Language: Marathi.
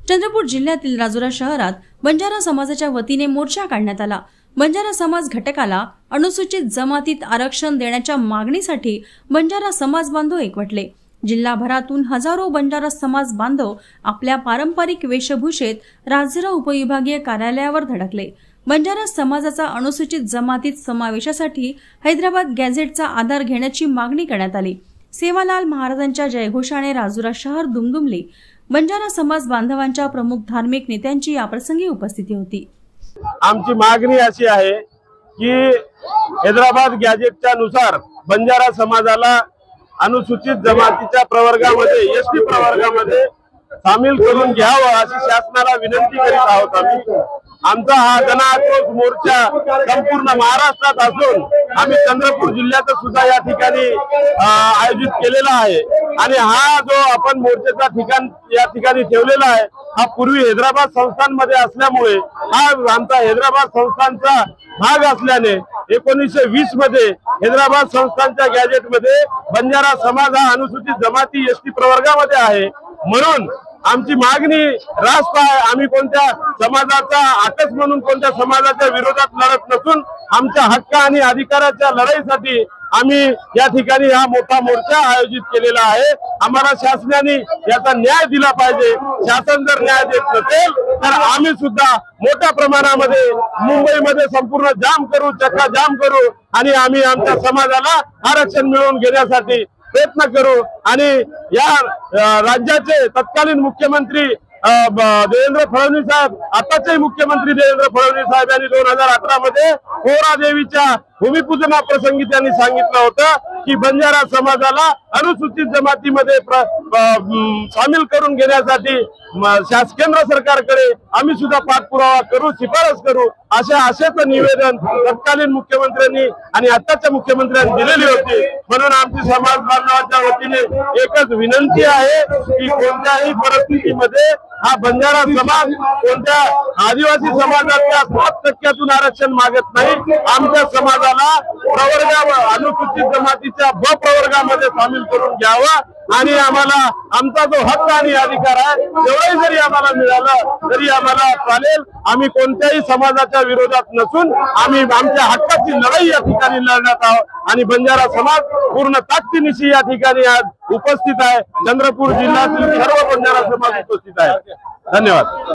चंद्रपूर जिल्ह्यातील राजुरा शहरात बंजारा समाजाच्या वतीने मोर्चा काढण्यात आला। बंजारा समाज घटकाला अनुसूचित जमातीत आरक्षण देण्याच्या मागणीसाठी बंजारा समाज बांधव एकवटले। जिल्हाभरातून हजारो बंजारा समाज बांधव आपल्या पारंपरिक वेशभूषेत राजुरा उपविभागीय कार्यालयावर धडकले। बंजारा समाजाचा अनुसूचित जमातीत समावेशासाठी हैदराबाद गॅझेटचा आधार घेण्याची मागणी करण्यात आली। सेवालाल महाराजांच्या जयघोषाने राजुरा शहर दुमदुमले। बंजारा समाज बांधवांच्या प्रमुख धार्मिक नेत्यांची याप्रसंगी उपस्थिती होती। आमची मागणी अशी आहे की हैदराबाद गॅझेटच्या नुसार बंजारा समाजाला अनुसूचित जमातीच्या प्रवर्गामध्ये एसटी प्रवर्गामध्ये सामील करून घ्यावं अशी शासनाला विनंती करीत आहोत। आमचा हा जनाक्रोश मोर्चा संपूर्ण महाराष्ट्रात असून आम्ही चंद्रपूर जिल्ह्यात सुद्धा या ठिकाणी आयोजित केलेला आहे आणि हा जो आपण मोर्चाचा ठिकाण या ठिकाणी ठेवलेला आहे हा पूर्वी हैदराबाद संस्थानमध्ये असल्यामुळे हा आमचा हैदराबाद संस्थानचा भाग असल्याने 1920 मध्ये हैदराबाद संस्थानच्या गॅझेटमध्ये बंजारा समाज हा अनुसूचित जमाती एसटी प्रवर्गामध्ये आहे। म्हणून आमची मागणी रास्त आहे। आम्ही कोणत्या समाजाचा आकस म्हणून कोणत्या समाजाच्या विरोधात लढत नसून आमच्या हक्क आणि अधिकाराच्या लढाईसाठी आम्ही या ठिकाणी हा मोठा मोर्चा आयोजित केलेला आहे। आम्हाला शासनाने याचा न्याय दिला पाहिजे। शासन जर न्याय देत नसेल तर आम्ही सुद्धा मोठ्या प्रमाणामध्ये मुंबईमध्ये संपूर्ण जाम करू, चक्का जाम करू आणि आम्ही आमच्या समाजाला आरक्षण मिळवून घेण्यासाठी प्रयत्न करू। आणि या राज्याचे तत्कालीन मुख्यमंत्री देवेंद्र फडणवीस साहेब, आताचे मुख्यमंत्री देवेंद्र फडणवीस साहेब यांनी 2018 मध्ये कोरा देवीच्या भूमिपूजना प्रसंगी त्यांनी सांगितलं होतं की बंजारा समाजाला अनुसूचित जमातीमध्ये सामील करून घेण्यासाठी केंद्र सरकारकडे आम्ही सुद्धा पाठपुरावा करू, शिफारस करू अशाचं निवेदन तत्कालीन मुख्यमंत्र्यांनी आणि आताच्या मुख्यमंत्र्यांनी दिलेली होती। म्हणून आमची समाज बांधवांच्या वतीने एकच विनंती आहे की कोणत्याही परिस्थितीमध्ये हा बंजारा समाज कोणत्या आदिवासी समाजाच्या 7% आरक्षण मागत नाही। आमच्या समाजाला प्रवर्गावर अनुसूचित जमातीच्या ब प्रवर्गामध्ये सामील करून घ्यावा आणि आम्हाला आमचा जो हक्क आणि अधिकार आहे तेवढाही जरी आम्हाला मिळालं तरी आम्हाला चालेल। आम्ही कोणत्याही समाजाच्या विरोधात नसून आम्ही आमच्या हक्काची लढाई या ठिकाणी लढत आहोत आणि बंजारा समाज पूर्ण ताकदीनिशी या ठिकाणी आज उपस्थित आहे। चंद्रपूर जिल्ह्यातील सर्व बंजारा समाज उपस्थित आहे। धन्यवाद।